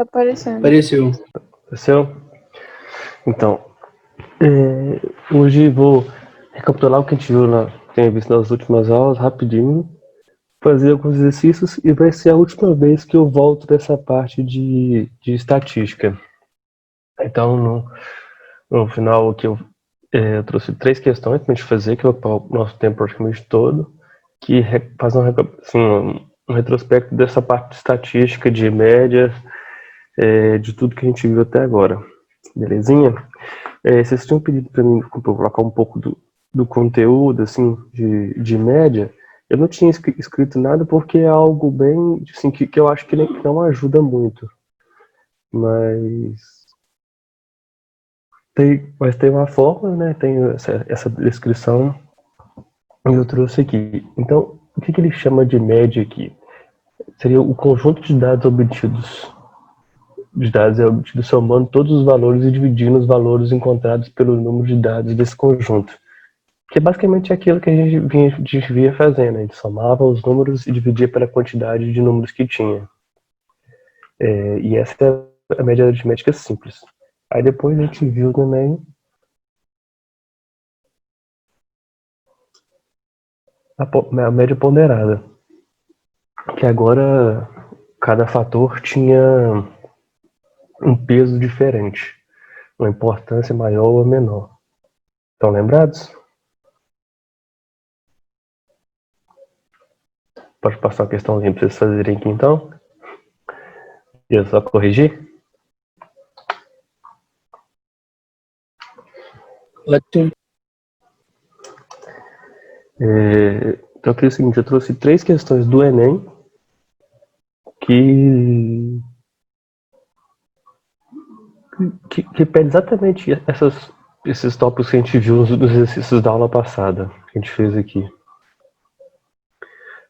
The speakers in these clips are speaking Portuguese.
Tá aparecendo. Apareceu. Apareceu? Então, hoje vou recapitular o que a gente viu tem visto nas últimas aulas, rapidinho, fazer alguns exercícios e vai ser a última vez que eu volto dessa parte de estatística. Então, no final aqui eu trouxe 3 questões para a gente fazer, que vai ocupar o nosso tempo praticamente todo, que faz um retrospecto dessa parte de estatística, de média, de tudo que a gente viu até agora. Belezinha? Vocês tinham pedido para mim colocar um pouco do conteúdo, assim, de média. Eu não tinha escrito nada porque é algo bem, assim, que eu acho que não ajuda muito. Mas tem uma forma, né? Tem essa descrição e eu trouxe aqui. Então, o que ele chama de média aqui? Seria o conjunto de dados obtidos. De dados é obtido somando todos os valores e dividindo os valores encontrados pelo número de dados desse conjunto. Que é basicamente aquilo que a gente via fazendo. A gente somava os números e dividia pela quantidade de números que tinha. E essa é a média aritmética simples. Aí depois a gente viu também a média ponderada. Que agora cada fator tinha um peso diferente. Uma importância maior ou menor. Estão lembrados? Pode passar uma questãozinha para vocês fazerem aqui então. E eu só corrigir? Ótimo. Então aqui é o seguinte, eu trouxe 3 questões do Enem que pede exatamente esses tópicos que a gente viu nos exercícios da aula passada, que a gente fez aqui.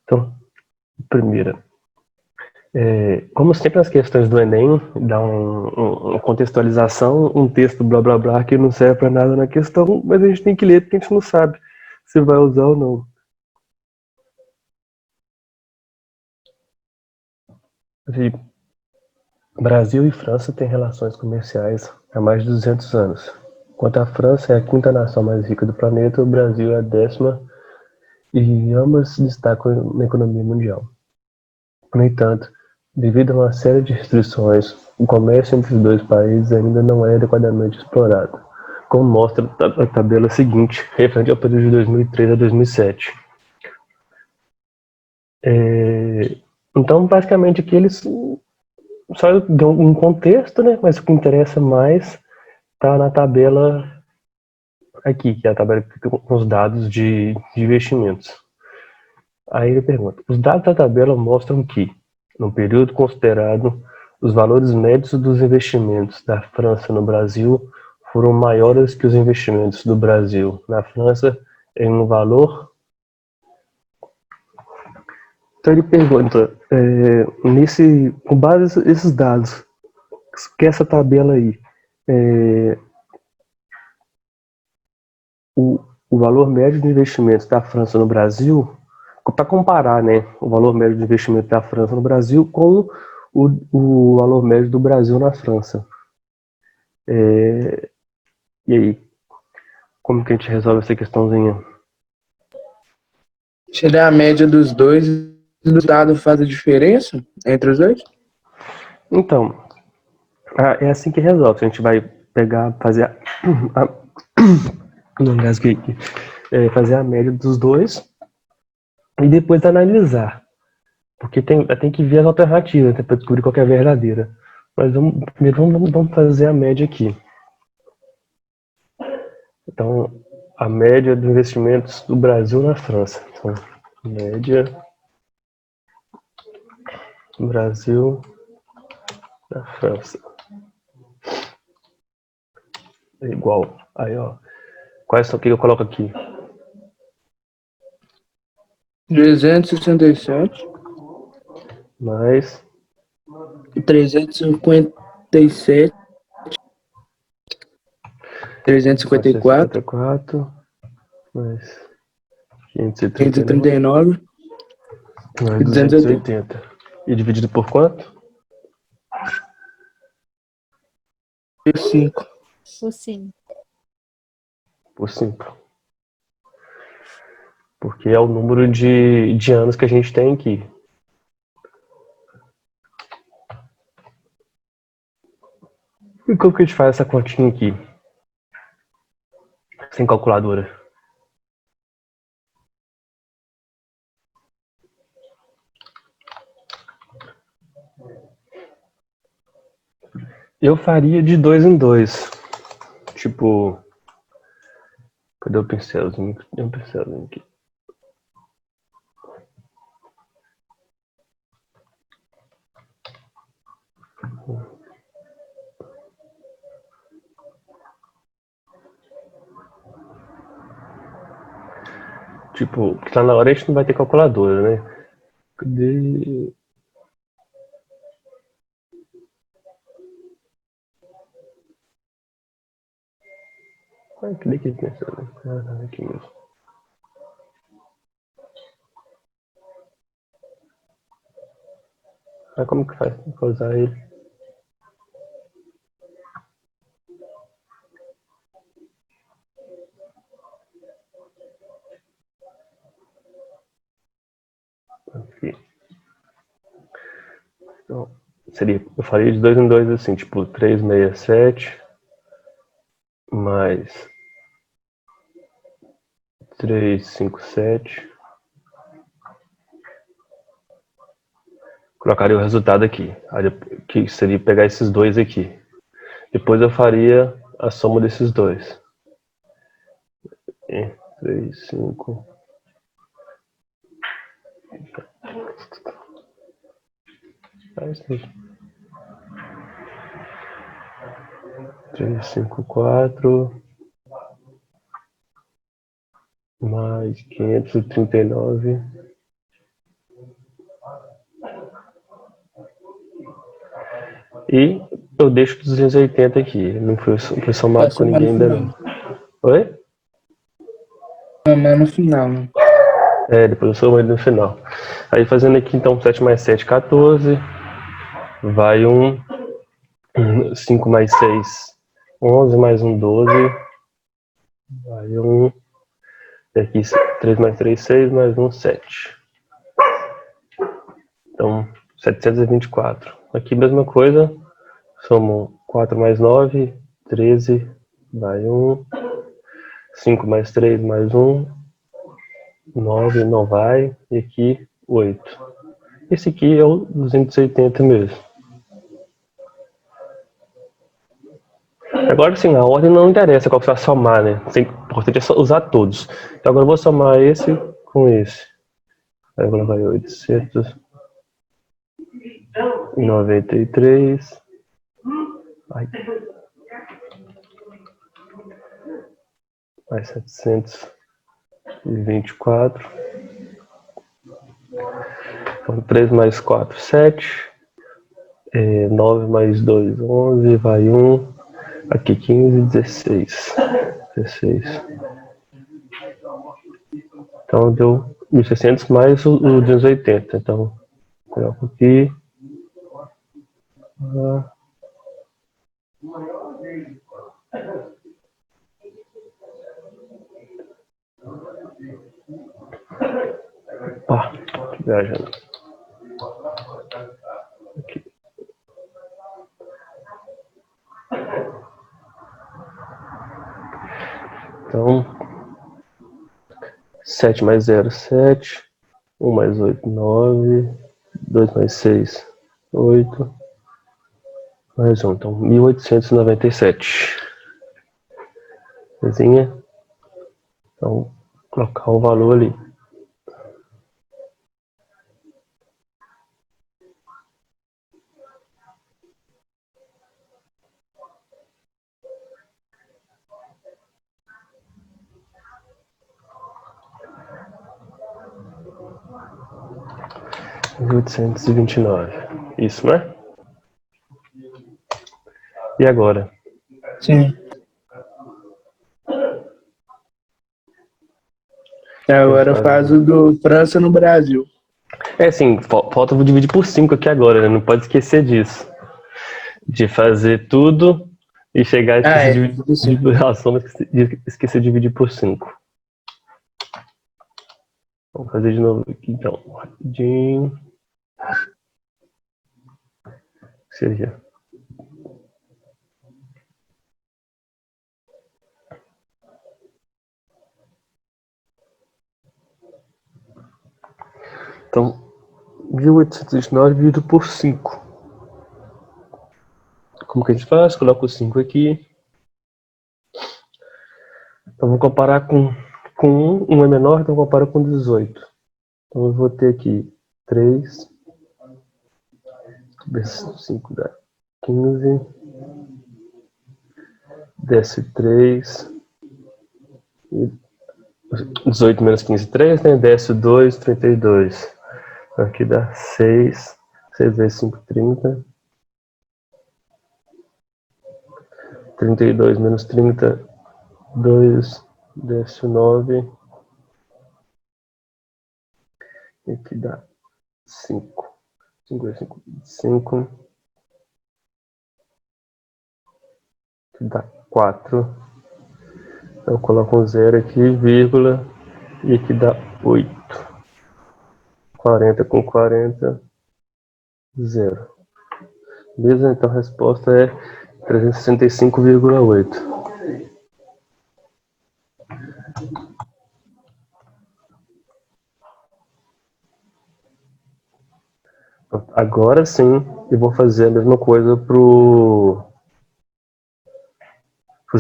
Então, primeira, como sempre as questões do Enem, dá uma contextualização, um texto blá blá blá que não serve para nada na questão, mas a gente tem que ler porque a gente não sabe se vai usar ou não. Assim, Brasil e França têm relações comerciais há mais de 200 anos. Enquanto a França é a 5ª nação mais rica do planeta, o Brasil é a 10ª e ambas se destacam na economia mundial. No entanto, devido a uma série de restrições, o comércio entre os dois países ainda não é adequadamente explorado, como mostra a tabela seguinte, referente ao período de 2003 a 2007. Então, basicamente, aqui eles só dão um contexto, né? Mas o que interessa mais está na tabela aqui, que é a tabela com os dados de investimentos. Aí ele pergunta, os dados da tabela mostram que, no período considerado, os valores médios dos investimentos da França no Brasil foram maiores que os investimentos do Brasil na França em um valor. Então ele pergunta, com base nesses dados, que essa tabela aí, o valor médio de investimentos da França no Brasil, para comparar, né, o valor médio de investimento da França no Brasil com o valor médio do Brasil na França. E aí, como que a gente resolve essa questãozinha? Tirar a média dos dois, o resultado faz a diferença entre os dois? Então, é assim que resolve. A gente vai pegar, fazer fazer a média dos dois e depois analisar. Porque tem que ver as alternativas, né, para descobrir qual que é a verdadeira. Mas primeiro vamos fazer a média aqui. Então, a média de investimentos do Brasil na França. Então, média do Brasil na França. É igual. Aí, ó. Quais são o que eu coloco aqui? 267. Mais 357. 354. 454. Mais 539. Mais 280. E dividido por quanto? Por 5. Por 5. Por 5. Porque é o número de anos que a gente tem aqui. E como que a gente faz essa continha aqui? Sem calculadora. Eu faria de 2 em 2. Tipo... Cadê o pincelzinho? Tem um pincelzinho aqui. Tipo, que tá na hora a gente não vai ter calculadora, né? Cadê? Cadê que pincelzinho? Ah, aqui mesmo. Ah, como que faz pra usar ele? Aqui. Então, eu faria de 2 em 2 assim, tipo 367 mais 357. Colocaria o resultado aqui, que seria pegar esses dois aqui. Depois eu faria a soma desses dois. 3, 5. Faz isso. 3, 5, 4. Mais 539. E eu deixo 280 aqui. Não foi somado com ninguém ainda não. Oi? Somar no final, né? É, depois eu somo ele no final. Aí fazendo aqui então 7 mais 7, 14. Vai 5 mais 6, 11 mais 1, 12. Vai e aqui 3 mais 3, 6, mais 1, 7. Então 724. Aqui mesma coisa. Somo 4 mais 9, 13. Vai 5 mais 3, mais 1. 9 não vai. E aqui 8. Esse aqui é o 280 mesmo. Agora sim, a ordem não interessa qual que você vai somar, né? O importante é só usar todos. Então agora eu vou somar esse com esse. Aí agora vai 893. Ai. Mais 724. Então 3 mais 4, 7. 9 mais 2, 11. Vai 1. Aqui 15, 16. 16. Então deu 1.600 mais o 280. Então, coloco aqui. Opa, viajando. Aqui. Então, 7 mais 0, 7. 1 mais 8, 9. 2 mais 6, 8. Mais 1, então 1897. Coisinha. Então, colocar o valor ali. R$ 1.829. Isso, né? E agora? Sim. Agora faz o do França no Brasil. É assim, falta dividir por 5 aqui agora, né? Não pode esquecer disso. De fazer tudo E chegar e Ah, esquecer é, de isso. dividir a soma, esquecer de dividir por 5. Vamos fazer de novo aqui, então. Rapidinho. Seria. Então, 1809 dividido por 5. Como que a gente faz? Coloca o 5 aqui. Então, vamos comparar com 1. 1 é menor, então compara com 18. Então, eu vou ter aqui 3 vezes 5 dá 15. Desce 3. 18 menos 15, 3, né? Desce 2, 32. Aqui dá 6. 6 vezes 5, 30. 32 menos 30, 2. Desce 9. E aqui dá 5. 5 vezes 5, 5. Aqui dá 4. Eu coloco um 0 aqui, vírgula. E aqui dá 8. 40 com 40, 0. Beleza? Então a resposta é 365,8. Agora sim, eu vou fazer a mesma coisa para os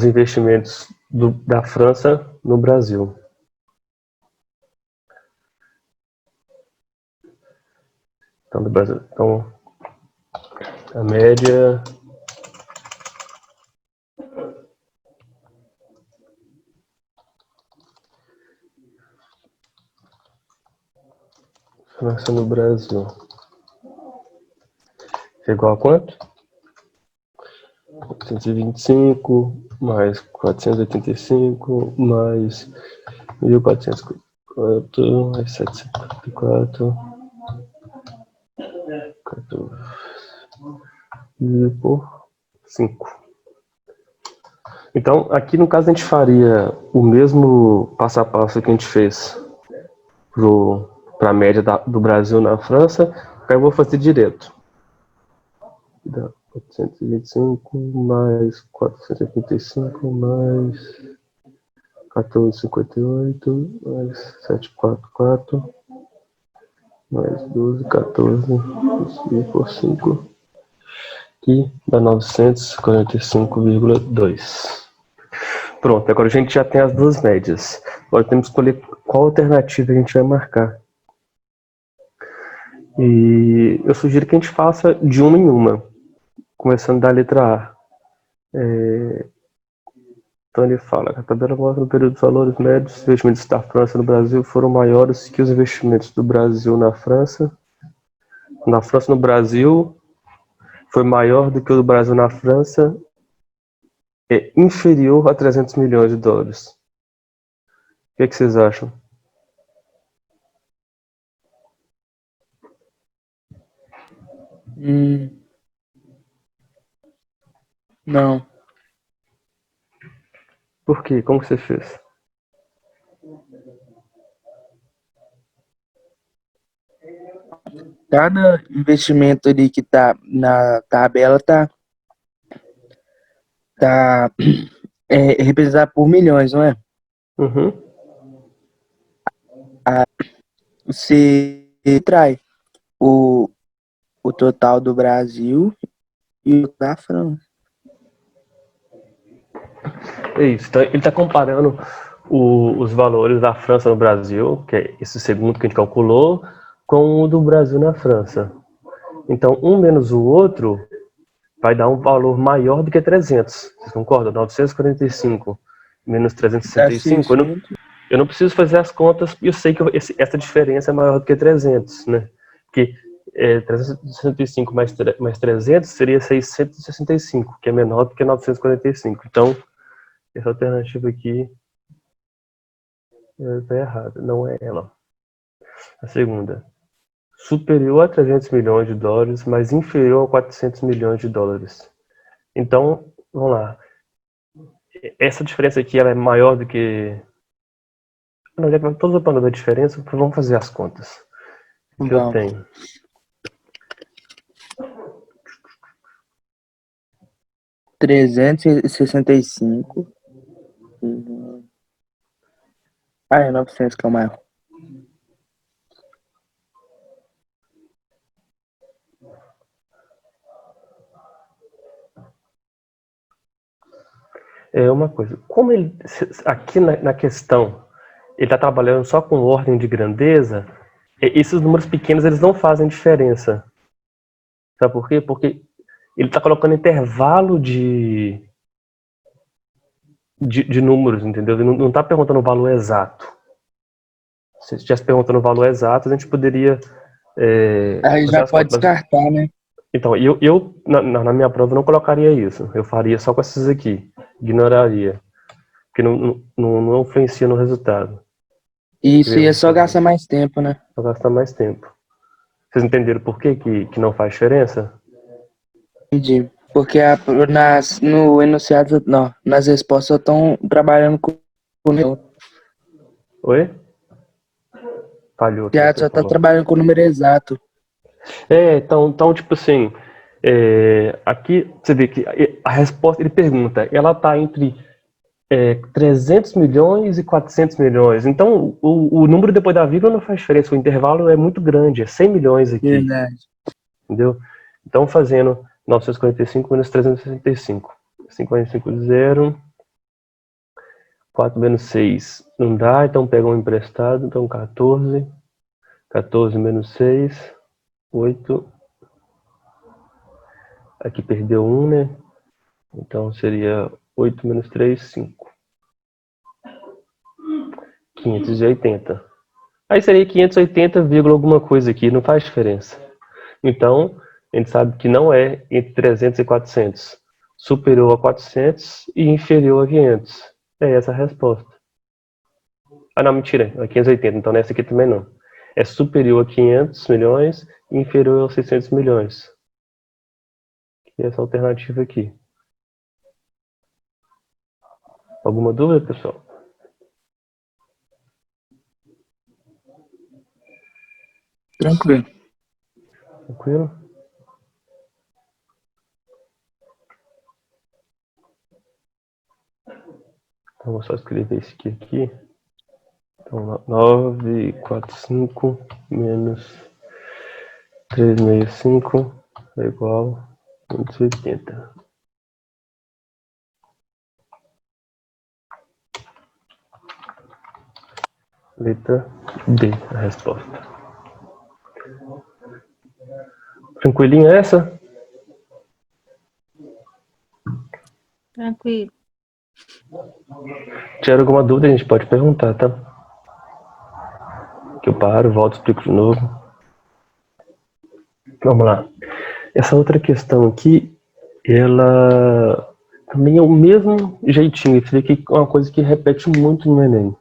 investimentos da França no Brasil. Então, do Brasil. Então, a média França no Brasil é igual a quanto? 825 mais 485 mais 1454 mais 754 e por 5. Então, aqui no caso a gente faria o mesmo passo a passo que a gente fez para a média do Brasil na França, aí eu vou fazer direto. Dá 825 mais 485 mais 1458 mais 744 mais 12, 14 por 5, que dá 945,2. Pronto, agora a gente já tem as duas médias. Agora temos que escolher qual alternativa a gente vai marcar. E eu sugiro que a gente faça de uma em uma, começando da letra A. Então ele fala que a tabela mostra no período os valores médios dos investimentos da França no Brasil foram maiores que os investimentos do Brasil na França. Na França no Brasil foi maior do que o do Brasil na França, é inferior a 300 milhões de dólares. O que vocês acham? Não. Por quê? Como que você fez? Cada investimento ali que tá na tabela tá representado por milhões, não é? Uhum. Você trai o, o total do Brasil e o da França. É isso. Então, ele está comparando os valores da França no Brasil, que é esse segundo que a gente calculou, com o do Brasil na França. Então, um menos o outro vai dar um valor maior do que 300. Vocês concordam? 945 menos Dá 365. 600. Eu não preciso fazer as contas e eu sei que essa diferença é maior do que 300, né? Porque 365 mais 300 seria 665, que é menor do que 945. Então, essa alternativa aqui está errada, não é ela. A segunda, superior a 300 milhões de dólares, mas inferior a 400 milhões de dólares. Então, Vamos lá. Essa diferença aqui ela é maior do que... Não, já que todos os operadores da diferença, vamos fazer as contas. Aqui eu Vamos. tenho 365. Ah, é 900 que é o maior. uma coisa. Como ele, aqui na questão, ele está trabalhando só com ordem de grandeza, esses números pequenos eles não fazem diferença. Sabe por quê? Porque ele está colocando intervalo de números, entendeu? Ele não está perguntando o valor exato. Se estivesse perguntando o valor exato, a gente poderia Aí fazer já as pode contas. descartar, né? Então, eu na minha prova não colocaria isso. Eu faria só com esses aqui. Ignoraria. Porque não influencia no resultado. E isso ia só gastar mais tempo, né? Vai gastar mais tempo. Vocês entenderam por que não faz diferença? Entendi. Porque no enunciado, não, nas respostas estão trabalhando com o número. Oi? Falhou aqui Já essa só tá palavra. trabalhando com o número exato. Então tipo assim, aqui você vê que a resposta, ele pergunta, ela está entre 300 milhões e 400 milhões. Então, o número depois da vírgula não faz diferença, o intervalo é muito grande, é 100 milhões aqui, Verdade. entendeu? Então, fazendo 945 menos 365. 55, 0, 4 menos 6 não dá, então pega um emprestado, então 14. 14 menos 6, 8. Aqui perdeu 1, né? Então seria 8 menos 3, 5. 580. Aí seria 580, alguma coisa aqui, não faz diferença. Então, a gente sabe que não é entre 300 e 400. Superior a 400 e inferior a 500. É essa a resposta. Ah, não, mentira. É 580, então nessa aqui também não. É superior a 500 milhões e inferior a 600 milhões. E essa alternativa aqui. Alguma dúvida, pessoal? Tranquilo. Tranquilo? Então, vou só escrever esse aqui. Então, 945 menos 365 é igual a 280. Letra D, a resposta. Tranquilinha essa? Tranquilo. Se tiver alguma dúvida, a gente pode perguntar, tá? Que eu paro, volto e explico de novo. Vamos lá. Essa outra questão aqui, ela também é o mesmo jeitinho. Você vê que é uma coisa que repete muito no Enem.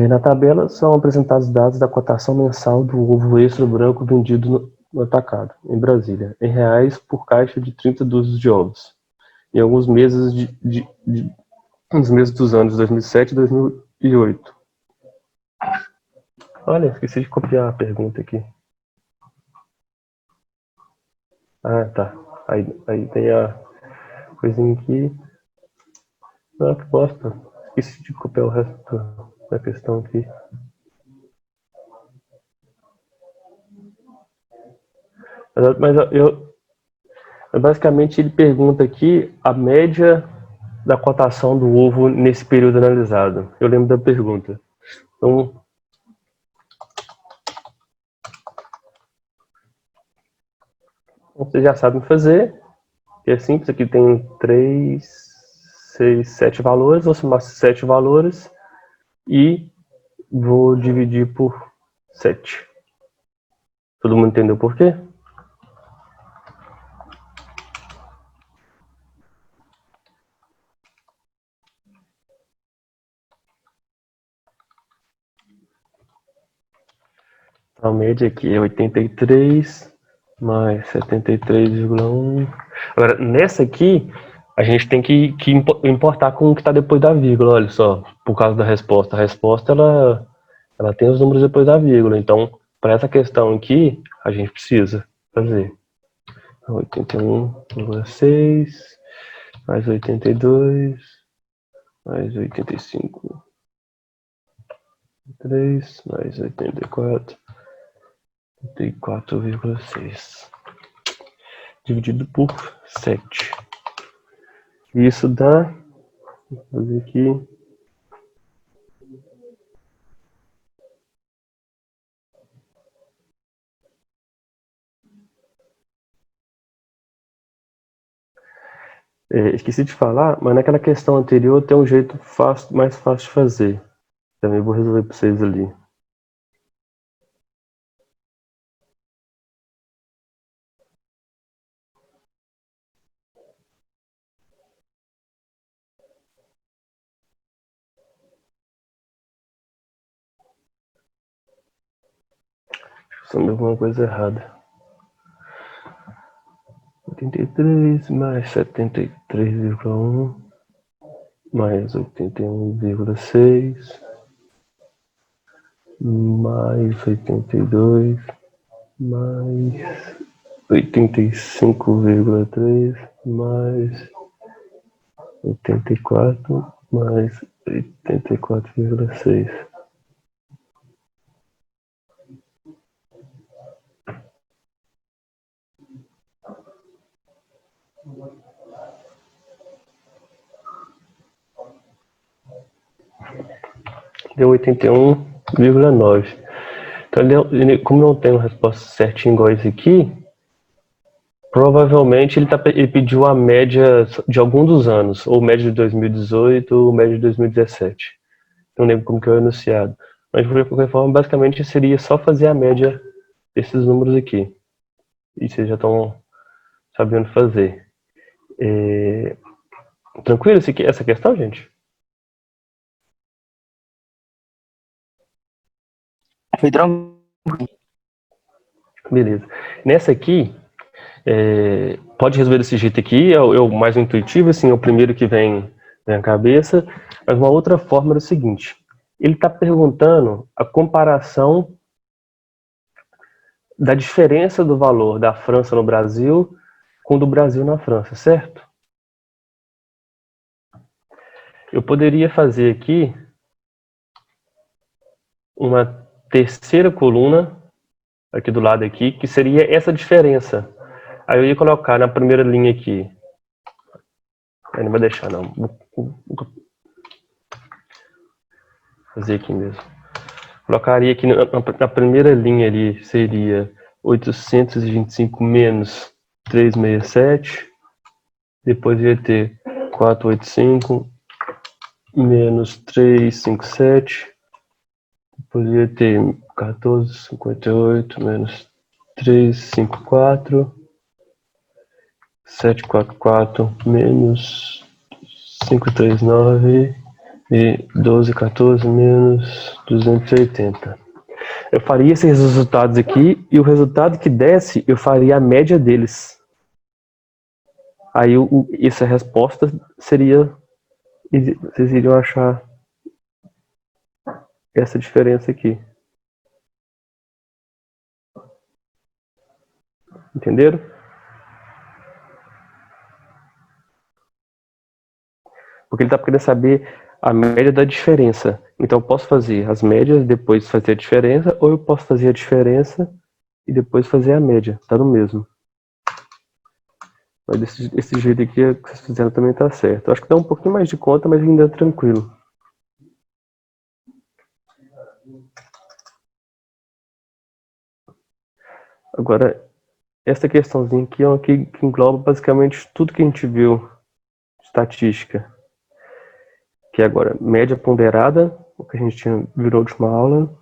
Na tabela são apresentados dados da cotação mensal do ovo extra branco vendido no atacado, em Brasília, em reais por caixa de 30 dúzias de ovos, em alguns meses nos meses dos anos 2007 e 2008. Olha, esqueci de copiar a pergunta aqui. Ah, tá. Aí tem a coisinha aqui. Ah, que bosta. Esqueci de copiar o resto da questão aqui. Mas basicamente ele pergunta aqui a média da cotação do ovo nesse período analisado. Eu lembro da pergunta. Então, vocês já sabem fazer. É simples, aqui tem 3, 6, 7 valores. Vou somar 7 valores e vou dividir por 7. Todo mundo entendeu por quê? A média aqui é 83 mais 73,1. Agora, nessa aqui, a gente tem que importar com o que está depois da vírgula, olha só, por causa da resposta. A resposta, ela tem os números depois da vírgula. Então, para essa questão aqui, a gente precisa fazer 81,6 mais 82 mais 85, 3 mais 84,6 dividido por 7. Isso dá, vou fazer aqui, esqueci de falar, mas naquela questão anterior tem um jeito fácil, mais fácil de fazer. Também vou resolver para vocês ali. Só alguma coisa errada. 83 mais 73,1 mais 81,6 mais 82 mais 85,3 mais 84 mais 84,6. Deu 81,9. Então, como não tem uma resposta certinha igual esse aqui, provavelmente ele pediu a média de algum dos anos, ou média de 2018 ou média de 2017. Não lembro como que é o enunciado. Mas, de qualquer forma, basicamente seria só fazer a média desses números aqui. E vocês já estão sabendo fazer. Tranquilo essa questão, gente? Foi tranquilo. Beleza. Nessa aqui, pode resolver desse jeito aqui, é o mais intuitivo, assim, é o primeiro que vem na cabeça. Mas uma outra forma é o seguinte: ele está perguntando a comparação da diferença do valor da França no Brasil com o do Brasil na França, certo? Eu poderia fazer aqui uma terceira coluna aqui do lado aqui, que seria essa diferença. Aí eu ia colocar na primeira linha aqui. Ele não vai deixar, não. Vou fazer aqui mesmo. Colocaria aqui na primeira linha ali, seria 825 menos 367. Depois ia ter 485 menos 357. Depois ia ter 1458 menos 354. 744 menos 539 e 1214 menos 280. Eu faria esses resultados aqui e o resultado que desse, eu faria a média deles. Aí essa resposta seria, vocês iriam achar essa diferença aqui. Entenderam? Porque ele está querendo saber a média da diferença. Então eu posso fazer as médias, depois fazer a diferença, ou eu posso fazer a diferença e depois fazer a média. Tá no mesmo. Mas desse jeito aqui que vocês fizeram também tá certo. Eu acho que dá um pouquinho mais de conta, mas ainda é tranquilo. Agora, essa questãozinha aqui é uma que engloba basicamente tudo que a gente viu de estatística. Que é agora média ponderada, o que a gente viu na última aula,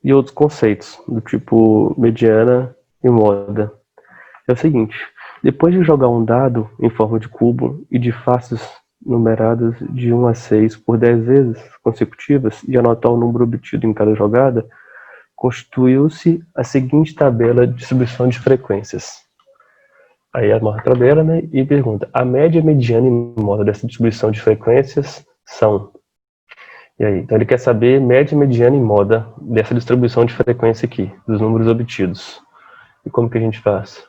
e outros conceitos, do tipo mediana e moda. É o seguinte, depois de jogar um dado em forma de cubo e de faces numeradas de 1 a 6 por 10 vezes consecutivas e anotar o número obtido em cada jogada, constituiu-se a seguinte tabela de distribuição de frequências. Aí mostra a tabela, né, e pergunta: a média, mediana e moda dessa distribuição de frequências são... E aí, então ele quer saber média, mediana e moda dessa distribuição de frequência aqui, dos números obtidos. E como que a gente faz?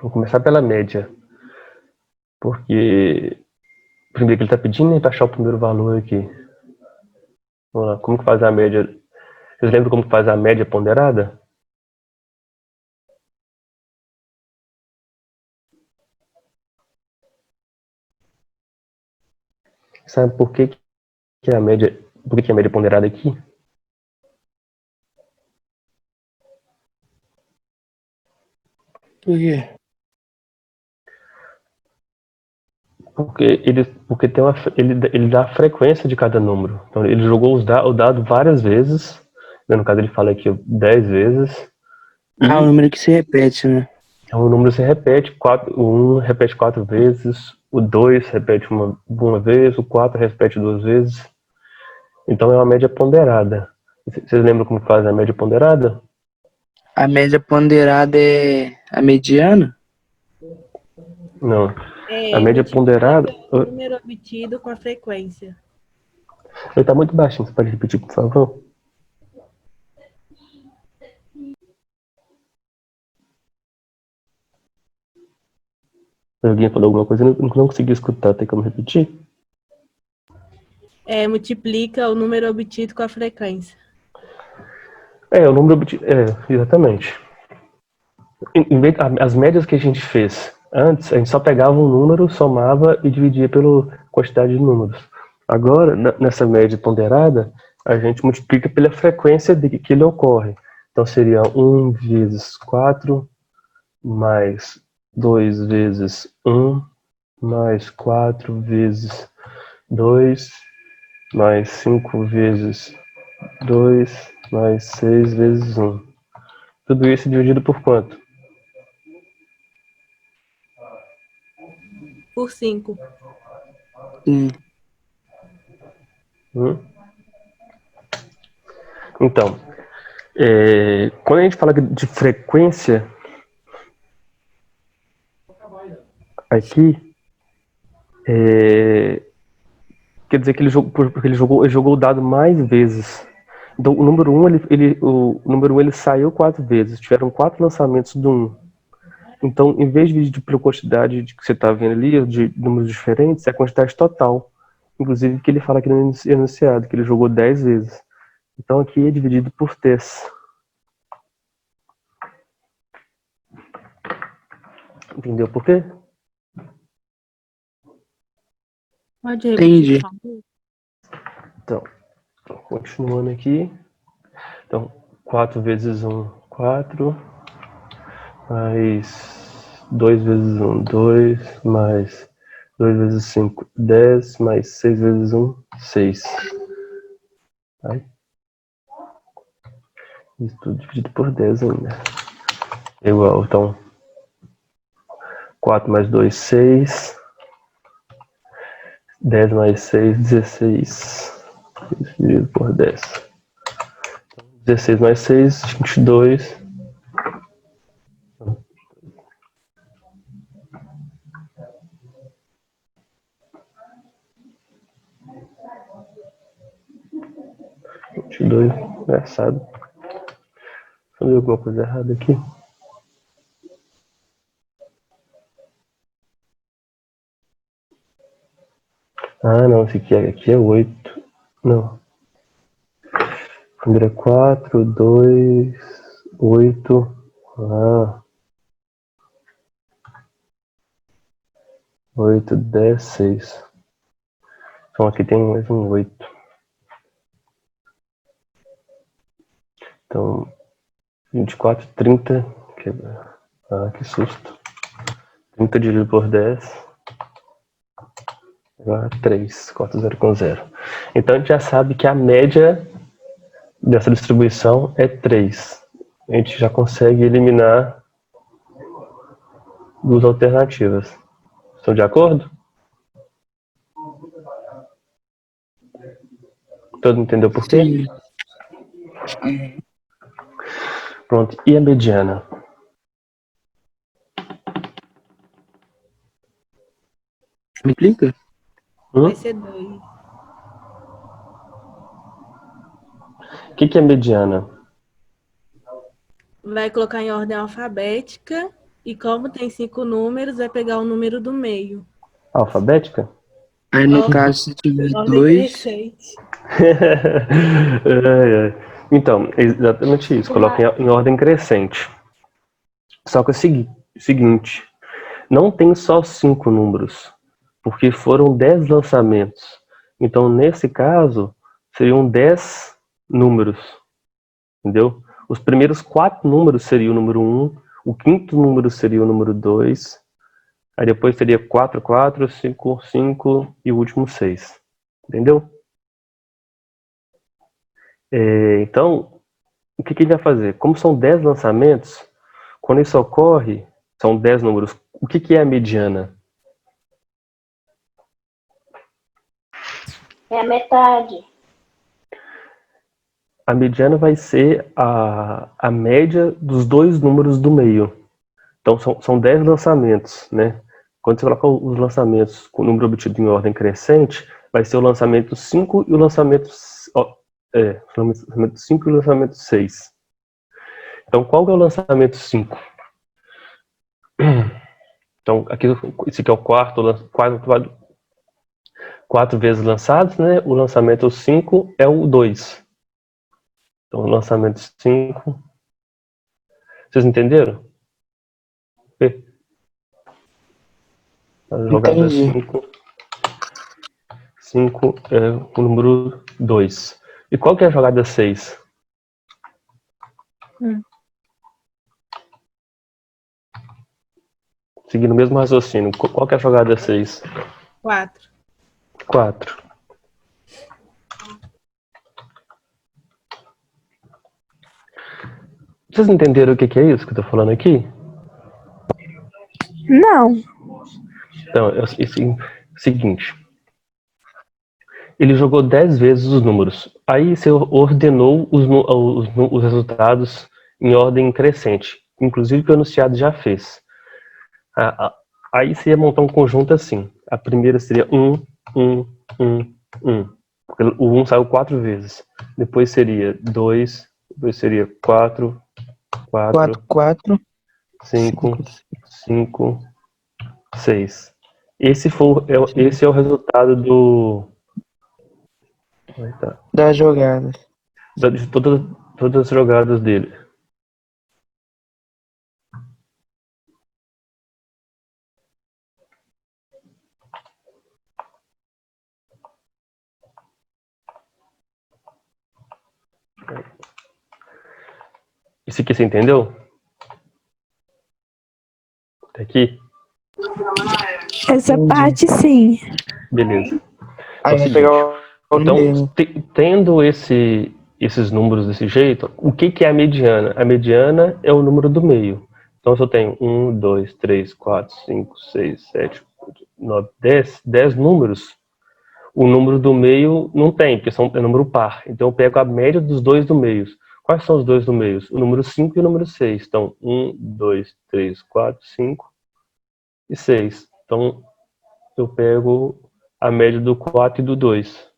Vou começar pela média, porque primeiro que ele está pedindo é para achar o primeiro valor aqui. Vamos lá, como que faz a média? Vocês lembram como que faz a média ponderada? Sabe por que é a média? Por que é a média ponderada aqui? Por quê? Porque tem ele dá a frequência de cada número. Então ele jogou o dado várias vezes. No caso ele fala aqui 10 vezes. Ah, o número que se repete, né? Então o número se repete, o 1 repete 4 vezes, o 2 repete uma vez, o 4 repete 2 vezes. Então é uma média ponderada. Vocês lembram como faz a média ponderada? A média ponderada é a mediana? Não. A média ponderada... O número obtido com a frequência. Ele está muito baixinho, você pode repetir, por favor? Alguém falou alguma coisa? Eu não consegui escutar, tem como repetir? Multiplica o número obtido com a frequência. O número obtido... exatamente. As médias que a gente fez antes, a gente só pegava um número, somava e dividia pela quantidade de números. Agora, nessa média ponderada, a gente multiplica pela frequência de que ele ocorre. Então seria 1 vezes 4, mais 2 vezes 1, mais 4 vezes 2, mais 5 vezes 2, mais 6 vezes 1. Tudo isso dividido por quanto? Por 5. Então, quando a gente fala de frequência, aqui, quer dizer que porque ele jogou o dado mais vezes. Então, o número 1, ele saiu 4 vezes. Tiveram 4 lançamentos do 1. Então, em vez de dividir pela quantidade que você está vendo ali, de números diferentes, é a quantidade total. Inclusive, que ele fala aqui no enunciado, que ele jogou 10 vezes. Então, aqui é dividido por 3. Entendeu por quê? Pode repetir, Entendi. por favor? Então, continuando aqui. Então, 4 vezes 1, 4. Mais 2 vezes 1, 2. Mais 2 vezes 5, 10. Mais 6 vezes 1, 6. Aí. Isso tudo dividido por 10 ainda. Igual, então, 4 mais 2, 6. 10 mais 6, 16. Dividido por 10. 16 mais 6, 22. Engraçado. Falei alguma coisa errada aqui. Ah, não, esse aqui é 8. Não. Primeiro é 4, 2, 8. Ah. 8, 10, 6. Então aqui tem mais um 8. Então, 24, 30. Que susto. 30 dividido por 10. 3, corta 0 com 0. Então a gente já sabe que a média dessa distribuição é 3. A gente já consegue eliminar duas alternativas. Estão de acordo? Todo mundo entendeu por quê? Sim. Pronto. E a mediana? Me explica? Vai ser 2. O que é mediana? Vai colocar em ordem alfabética. E como tem 5 números, vai pegar o número do meio. Alfabética? Aí no caso, se tiver Ordem 2, crescente. Ai, ai. Então, é exatamente isso. Coloca em ordem crescente. Só que é o seguinte, não tem só 5 números, porque foram 10 lançamentos. Então, nesse caso, seriam 10 números, entendeu? Os primeiros 4 números seriam o número 1, o quinto número seria o número 2, aí depois seria 4, 4, 5, 5 e o último 6. Entendeu? Então, o que ele vai fazer? Como são 10 lançamentos, quando isso ocorre, são 10 números. O que é a mediana? É a metade. A mediana vai ser a média dos 2 números do meio. Então, são 10 lançamentos, né? Quando você coloca os lançamentos com o número obtido em ordem crescente, vai ser o lançamento 5 e o lançamento 5 e o lançamento 6. Então, qual que é o lançamento 5? Então, aqui, esse aqui é o quatro vezes lançados, né? O lançamento 5 é o 2. Então, o lançamento 5. Vocês entenderam? A jogada entendi. 5. 5 é o número 2. E qual que é a jogada 6? Seguindo o mesmo raciocínio. Qual que é a jogada 6? 4. 4. Vocês entenderam o que é isso que eu tô falando aqui? Não. Então, é o seguinte. Ele jogou 10 vezes os números. Aí você ordenou os resultados em ordem crescente. Inclusive que o enunciado já fez. Aí você ia montar um conjunto assim. A primeira seria 1, 1, 1, 1. Porque o 1 saiu 4 vezes. Depois seria 2. Depois seria 4, 4, 4, 4, 5, 5. 5, 6. Esse é o resultado Das jogadas. de todas as jogadas dele. Isso aqui você entendeu? Até aqui? Essa Entendi. parte sim. Beleza. Aí vai pegar o Então, meio. tendo esses números desse jeito, o que é a mediana? A mediana é o número do meio. Então, se eu tenho 1, 2, 3, 4, 5, 6, 7, 8, 9, 10 números, o número do meio não tem, porque é número par. Então, eu pego a média dos dois do meio. Quais são os dois do meio? O número 5 e o número 6. Então, 1, 2, 3, 4, 5 e 6. Então, eu pego a média do 4 e do 2.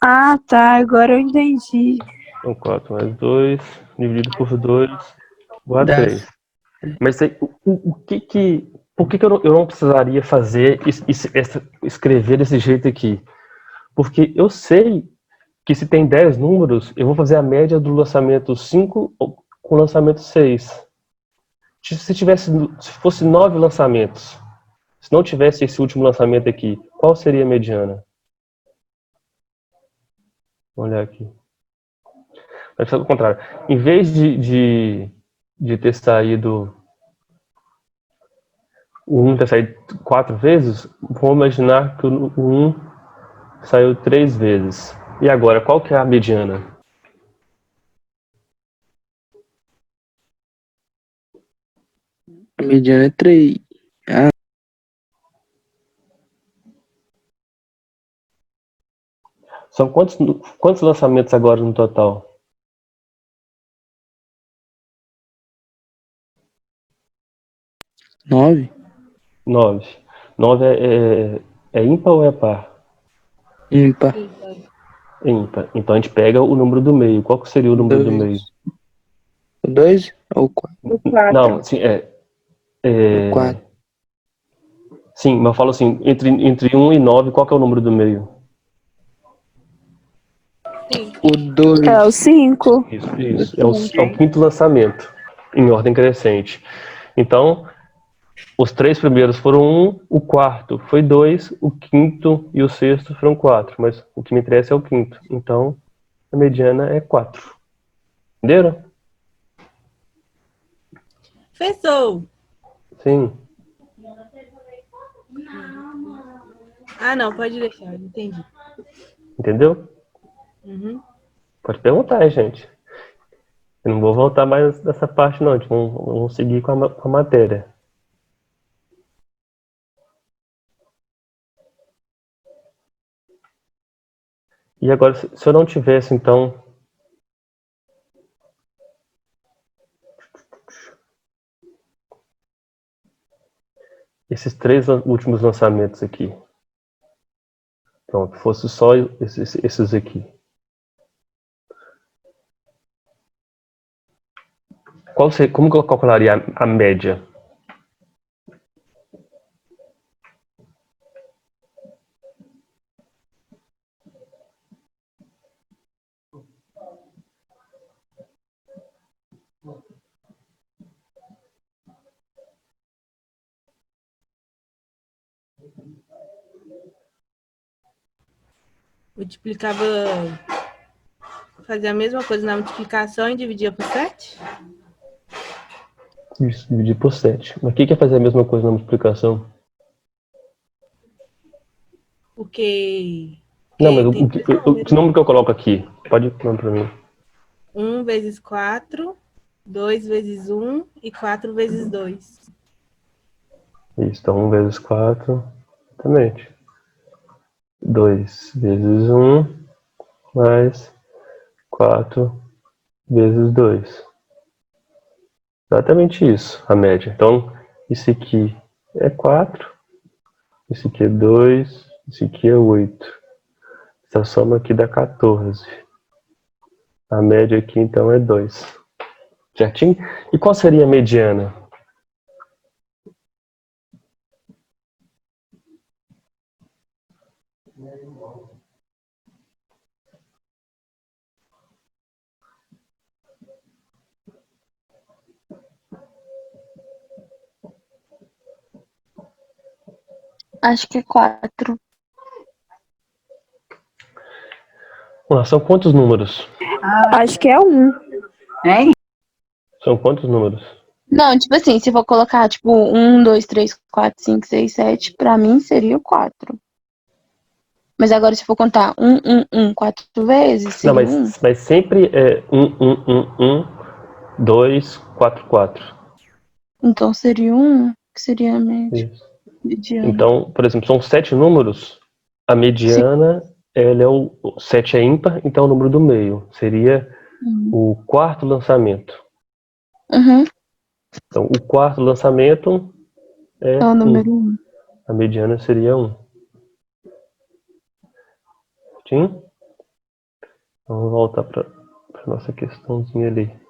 Ah, tá. Agora eu entendi. Então, 4 mais 2, dividido por 2, igual a 3. Mas aí, por que eu não precisaria escrever desse jeito aqui? Porque eu sei que se tem 10 números, eu vou fazer a média do lançamento 5 com o lançamento 6. Se fosse 9 lançamentos, se não tivesse esse último lançamento aqui, qual seria a mediana? Vamos olhar aqui. Mas pelo contrário, em vez de ter saído o 1 ter saído 4 vezes, vamos imaginar que o 1 saiu 3 vezes. E agora, qual que é a mediana? A mediana é 3. Ah, São quantos lançamentos agora no total? 9. 9. 9 é ímpar ou é par? Ímpar. Ímpar. É ímpar. Então a gente pega o número do meio. Qual que seria o número do 2. meio? O 2 ou o 4? O 4. Não, sim, O 4. sim, mas eu falo assim, entre 1 e 9, qual que é o número do meio? Cinco. O 2. É o 5. Isso. É o quinto lançamento, em ordem crescente. Então, os 3 primeiros foram 1, o quarto foi 2, o quinto e o sexto foram 4. Mas o que me interessa é o quinto. Então, a mediana é 4. Entenderam? Fechou. Sim. Ah, não, pode deixar, eu entendi. Entendeu? Uhum. Pode perguntar, aí, gente. Eu não vou voltar mais nessa parte, não. Vamos seguir com a matéria. E agora, se eu não tivesse, então, esses 3 últimos lançamentos aqui. Pronto, fosse só esses aqui. Como que eu calcularia a média? Multiplicava, fazia a mesma coisa na multiplicação e dividia por 7? Isso, dividir por 7. Mas o que é fazer a mesma coisa na multiplicação? Porque, Não, mas porque tem dois que números. número que eu coloco aqui? Pode mandar para mim. 1 vezes 4, 2 vezes 1 e 4 vezes 2. Isso, então 1 vezes 4, exatamente. 2 vezes 1, mais 4 vezes 2. Exatamente isso, a média. Então, isso aqui é 4, isso aqui é 2, isso aqui é 8. Essa soma aqui dá 14. A média aqui, então, é 2. Certinho? E qual seria a mediana? Acho que é 4. Vamos lá, são quantos números? Acho que é 1. São quantos números? Não, tipo assim, se for colocar, tipo, 1, 2, 3, 4, 5, 6, 7, pra mim seria o 4. Mas agora, se for contar 4 vezes, Não, seria 1. mas sempre é 2, 4, 4. Então seria 1, que seria a média. Isso. Mediana. Então, por exemplo, são 7 números. A Sim. mediana, ela é o 7 é ímpar, então é o número do meio. Seria o quarto lançamento. Uhum. Então, o quarto lançamento é É o 1. número 1. A mediana seria 1. Sim? Vamos voltar para a nossa questãozinha ali.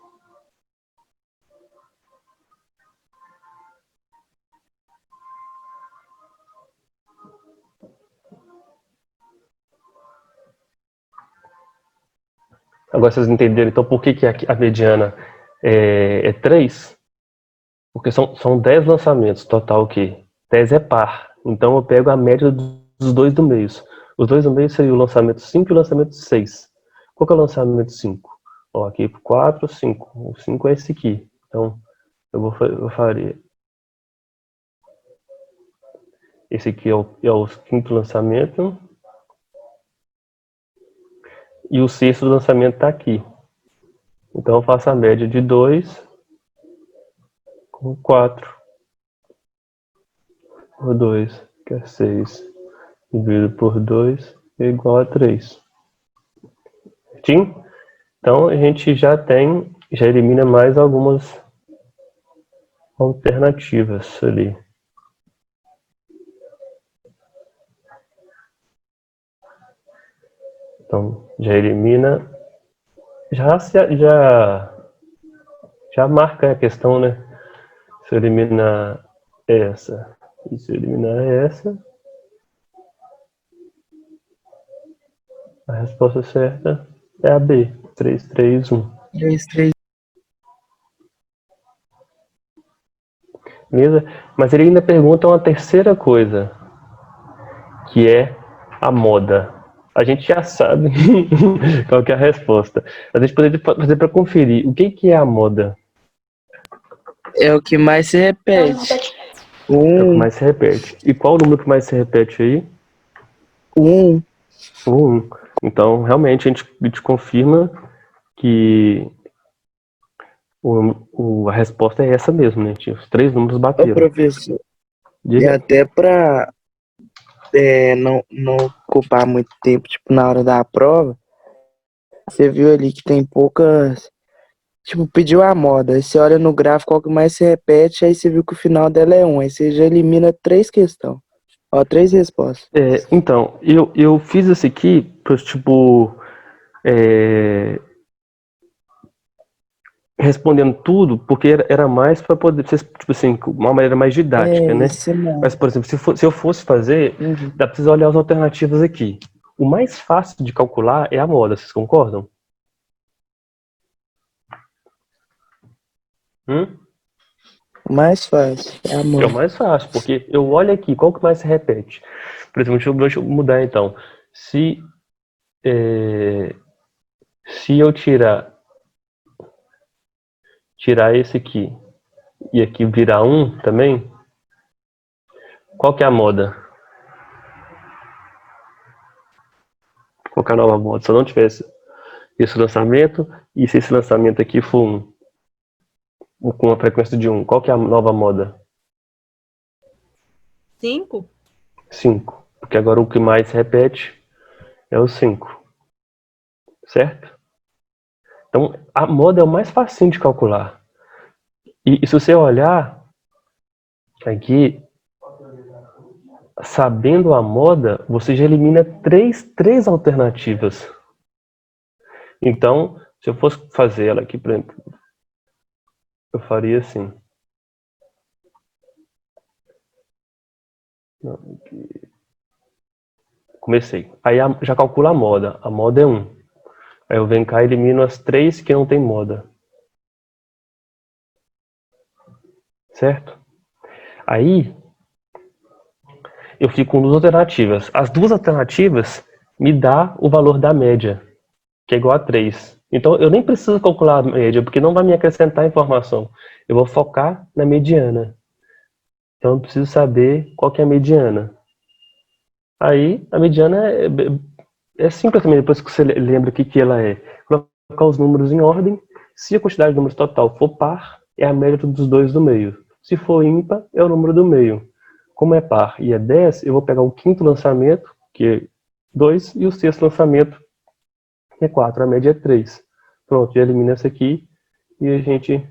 Agora vocês entenderam, então, por que a mediana é 3? Porque são 10 lançamentos total aqui. 10 é par. Então eu pego a média dos dois do meio. Os dois do meio seriam o lançamento 5 e o lançamento 6. Qual que é o lançamento 5? Ó, aqui 4, 5. O 5 é esse aqui. Então eu faria. Esse aqui é o quinto lançamento. E o sexto lançamento está aqui. Então eu faço a média de 2 com 4 por 2, que é 6, dividido por 2 é igual a 3. Certinho? Então, a gente já elimina mais algumas alternativas ali. Então, já elimina, já marca a questão, né? Se eu eliminar essa e se eu eliminar essa, a resposta certa é a B, 3, 3, 1. 3, 3. Beleza? Mas ele ainda pergunta uma terceira coisa, que é a moda. A gente já sabe qual que é a resposta. A gente poderia fazer para conferir o que é a moda. É o que mais se repete. É o que 1, mais se repete. E qual o número que mais se repete aí? 1. O 1. Então, realmente, a gente confirma que a resposta é essa mesmo, né? Os 3 números Ô, bateram. professor, e Diga. até para não ocupar muito tempo, tipo, na hora da prova, você viu ali que tem poucas. Tipo, pediu a moda. Aí você olha no gráfico qual que mais se repete, aí você viu que o final dela é 1. Aí você já elimina 3 questões. Ó, 3 respostas. Então, eu fiz esse aqui, tipo, respondendo tudo, porque era mais para poder ser, tipo assim, uma maneira mais didática, né? Isso mesmo. Mas, por exemplo, se eu fosse fazer, Entendi. dá pra olhar as alternativas aqui. O mais fácil de calcular é a moda, vocês concordam? O mais fácil é a É o moda. mais fácil, porque eu olho aqui, qual que mais se repete? Por exemplo, deixa eu mudar então. Se eu tirar esse aqui e aqui virar 1 também, qual que é a moda? Qual que é a nova moda? Se eu não tivesse esse lançamento e se esse lançamento aqui for 1, com a frequência de 1, qual que é a nova moda? 5? 5. Porque agora o que mais se repete é o 5. Certo? Então, a moda é o mais facinho de calcular. E se você olhar aqui, sabendo a moda, você já elimina três alternativas. Então, se eu fosse fazer ela aqui, por exemplo, eu faria assim. Comecei. Aí já calcula a moda. A moda é 1. Aí eu venho cá e elimino as 3 que não tem moda. Certo? Aí, eu fico com 2 alternativas. As 2 alternativas me dá o valor da média, que é igual a 3. Então, eu nem preciso calcular a média, porque não vai me acrescentar informação. Eu vou focar na mediana. Então, eu preciso saber qual que é a mediana. Aí, a mediana é simples também, depois que você lembra o que ela é. Colocar os números em ordem. Se a quantidade de números total for par, é a média dos 2 do meio. Se for ímpar, é o número do meio. Como é par e é 10, eu vou pegar o quinto lançamento, que é 2, e o sexto lançamento, que é 4. A média é 3. Pronto, já elimina essa aqui e a gente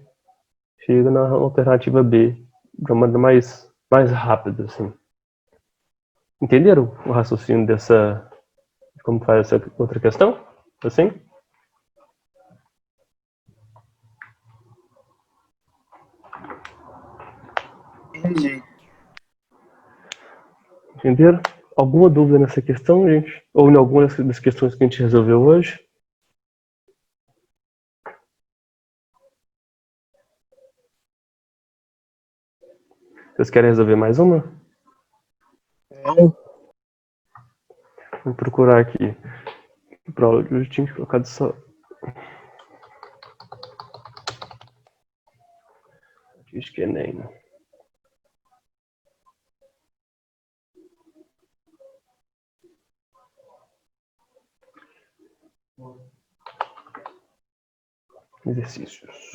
chega na alternativa B de uma maneira mais rápida, assim. Entenderam o raciocínio de como faz essa outra questão? Assim? Entendi. Entenderam? Alguma dúvida nessa questão, gente? Ou em alguma das questões que a gente resolveu hoje? Vocês querem resolver mais uma? Não, Vou procurar aqui. Para aula de hoje tinha colocado só. Acho que é nem. Exercícios.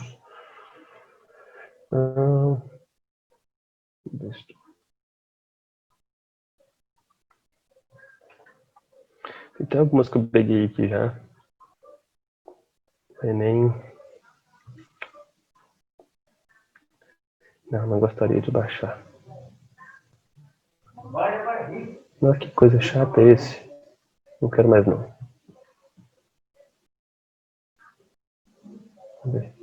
texto. Tem algumas que eu peguei aqui já. Enem. Não gostaria de baixar. Nossa, que coisa chata é esse. Não quero mais não. Vamos ver.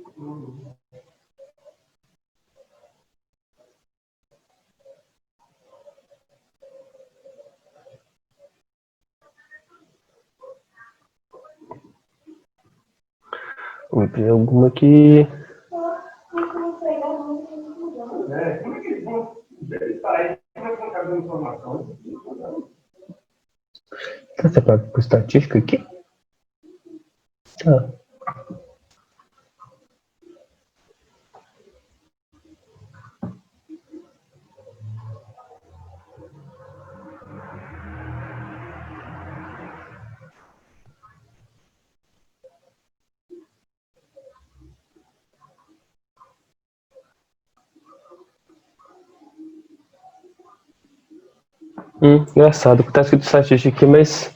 Vamos ver alguma aqui. Você paga por estatística aqui? Ah. Engraçado, tá escrito estatística aqui, mas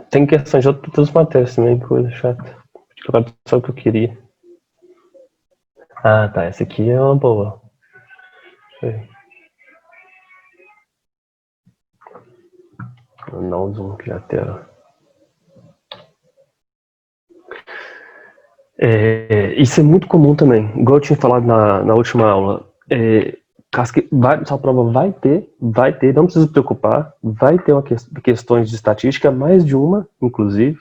tem questões de outras matérias também, coisa chata. Agora só o que eu queria. Ah, tá, essa aqui é uma boa. Vou dar um zoom aqui na tela. Isso é muito comum também, igual eu tinha falado na última aula. Sua prova vai ter, não precisa se preocupar, vai ter questões de estatística, mais de uma, inclusive,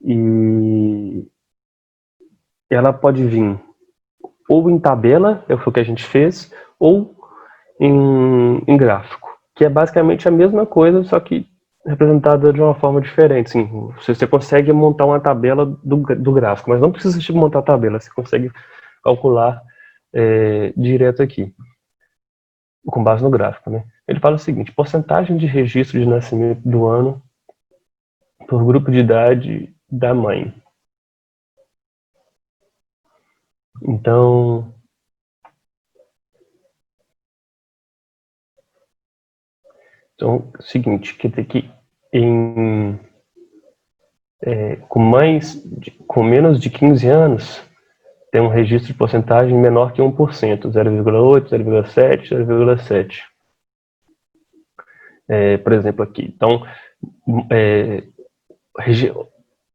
e ela pode vir ou em tabela, foi o que a gente fez, ou em gráfico, que é basicamente a mesma coisa, só que representada de uma forma diferente. Assim, você consegue montar uma tabela do gráfico, mas não precisa montar a tabela, você consegue calcular direto aqui, com base no gráfico, né? Ele fala o seguinte: porcentagem de registro de nascimento do ano por grupo de idade da mãe. Então, é o seguinte, quer dizer que com mães com menos de 15 anos, tem um registro de porcentagem menor que 1%, 0,8, 0,7, 0,7. Por exemplo, aqui. Então,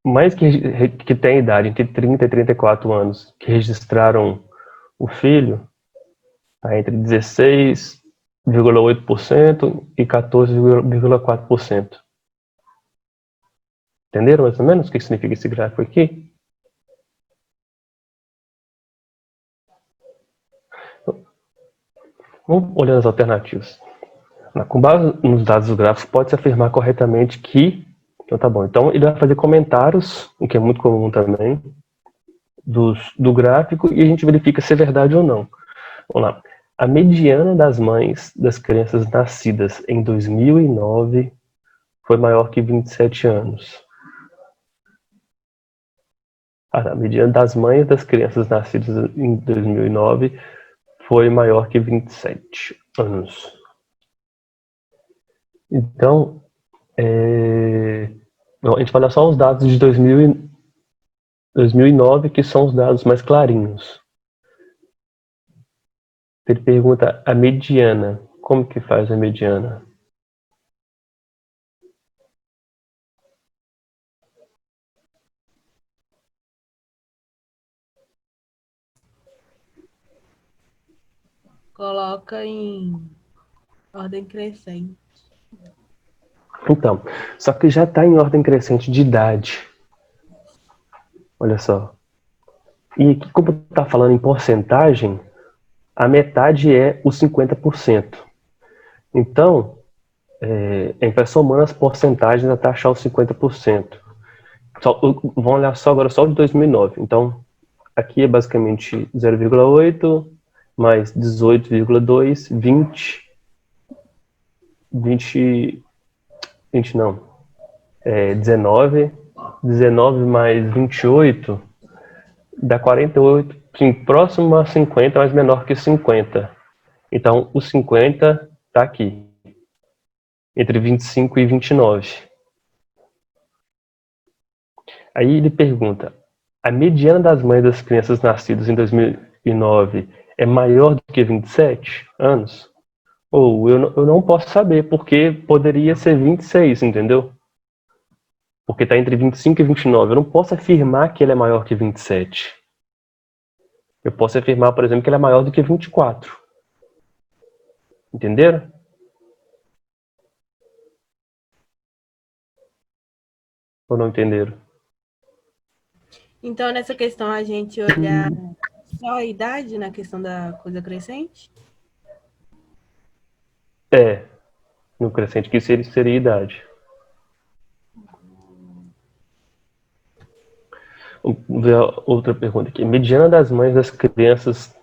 mais que tem idade entre 30 e 34 anos, que registraram o filho, tá entre 16,8% e 14,4%. Entenderam mais ou menos o que significa esse gráfico aqui? Vamos olhar as alternativas. Com base nos dados do gráfico, pode-se afirmar corretamente que... Então tá bom. Então ele vai fazer comentários, o que é muito comum também, do gráfico, e a gente verifica se é verdade ou não. Vamos lá. A mediana das mães das crianças nascidas em 2009 foi maior que 27 anos. A mediana das mães das crianças nascidas em 2009 foi maior que 27 anos. Então, a gente vai olhar só os dados de 2009, que são os dados mais clarinhos. Ele pergunta a mediana. Como que faz a mediana? Coloca em ordem crescente. Então, só que já está em ordem crescente de idade. Olha só. E aqui, como está falando em porcentagem, a metade é os 50%. Então, a gente vai somando as porcentagens até achar os 50%. Vamos olhar só agora só o de 2009. Então, aqui é basicamente 0,8 mais 18,2, 20 não, 19 mais 28 dá 48, sim, próximo a 50, mas menor que 50. Então, o 50 está aqui, entre 25 e 29. Aí ele pergunta, a mediana das mães das crianças nascidas em 2009 é maior do que 27 anos? Ou eu não posso saber, porque poderia ser 26, entendeu? Porque está entre 25 e 29. Eu não posso afirmar que ele é maior que 27. Eu posso afirmar, por exemplo, que ele é maior do que 24. Entenderam? Ou não entenderam? Então, nessa questão, a gente olhar só a idade na questão da coisa crescente? É, no crescente que seria a idade. Vamos ver a outra pergunta aqui. Mediana das mães das crianças,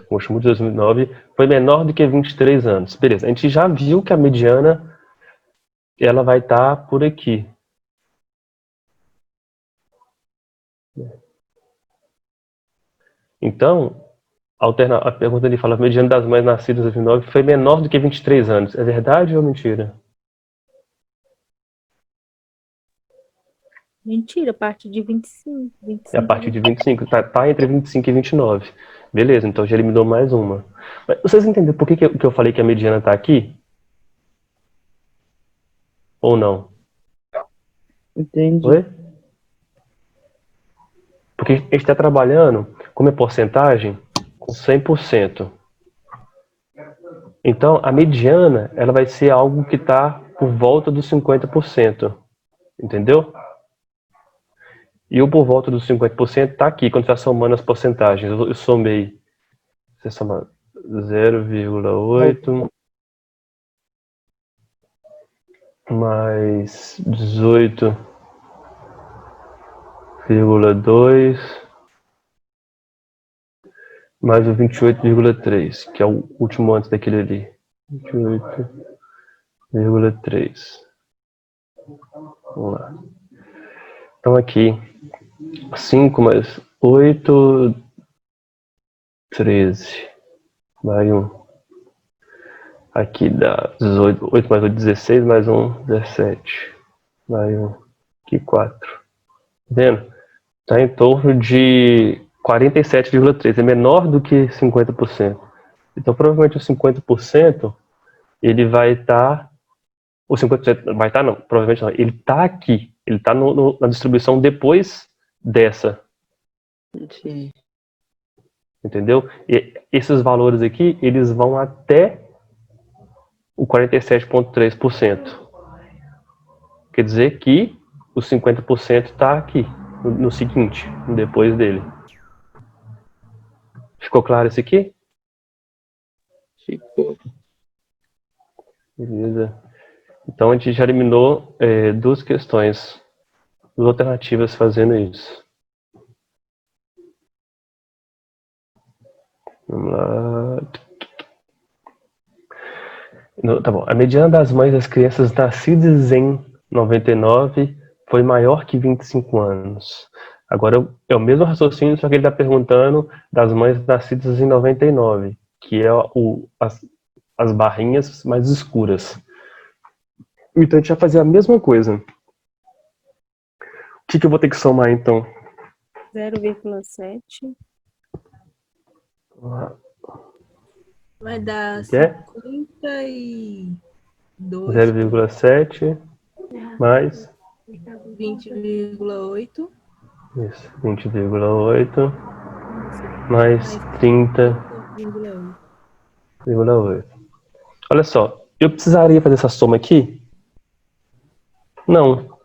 como chamou de 2009, foi menor do que 23 anos. Beleza, a gente já viu que a mediana ela vai estar por aqui. Então, a pergunta ele fala, a mediana das mães nascidas em 2009 foi menor do que 23 anos. É verdade ou mentira? Mentira, a partir de 25. É a partir de 25, tá entre 25 e 29. Beleza, então já eliminou mais uma. Mas vocês entenderam por que eu falei que a mediana está aqui? Ou não? Entendi. Oi? Porque a gente está trabalhando, como é porcentagem, com 100%. Então, a mediana ela vai ser algo que está por volta dos 50%. Entendeu? E o por volta dos 50% está aqui, quando está somando as porcentagens. Eu somei, você soma 0,8 mais 18,2 mais o 28,3, que é o último antes daquele ali. 28,3. Vamos lá. Então aqui, 5 mais 8, 13. Vai 1. Aqui dá 18, 8 mais 8, 16, mais 1, 17. Vai 1. Aqui 4. Tá vendo? Está em torno de 47,3. É menor do que 50%. Então, provavelmente o 50% ele vai estar... O 50% vai estar, não. Provavelmente não. Ele está aqui. Ele está na distribuição depois dessa. Sim. Entendeu? E esses valores aqui, eles vão até o 47,3%. Quer dizer que o 50% está aqui, no seguinte, depois dele. Ficou claro isso aqui? Ficou. Beleza. Então a gente já eliminou duas questões, duas alternativas fazendo isso. Vamos lá. Tá bom. A mediana das mães das crianças nascidas em 99 foi maior que 25 anos. Agora é o mesmo raciocínio, só que ele está perguntando das mães nascidas em 99, que é as barrinhas mais escuras. Então a gente vai fazer a mesma coisa. O que eu vou ter que somar então? 0,7. Vai dar Que é? 52. 0,7 mais 20,8. isso, 20,8 mais 30,8. Olha só, eu precisaria fazer essa soma aqui? Não.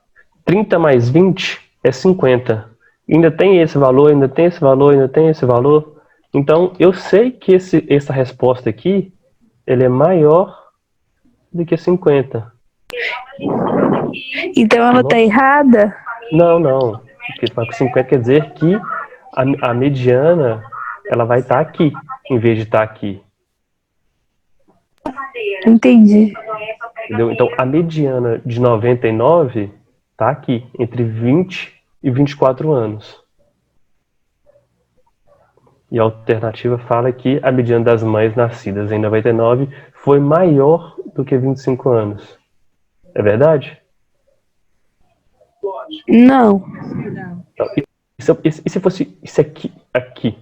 30 mais 20 é 50. Ainda tem esse valor, ainda tem esse valor, ainda tem esse valor. Então, eu sei que essa resposta aqui, ele é maior do que 50. Então ela tá errada? Não. Porque tá com 50 quer dizer que a mediana, ela vai estar aqui, em vez de estar aqui. Entendi. Entendeu? Então, a mediana de 99 está aqui, entre 20 e 24 anos. E a alternativa fala que a mediana das mães nascidas em 99 foi maior do que 25 anos. É verdade? Não. Não. Então, e se fosse isso aqui?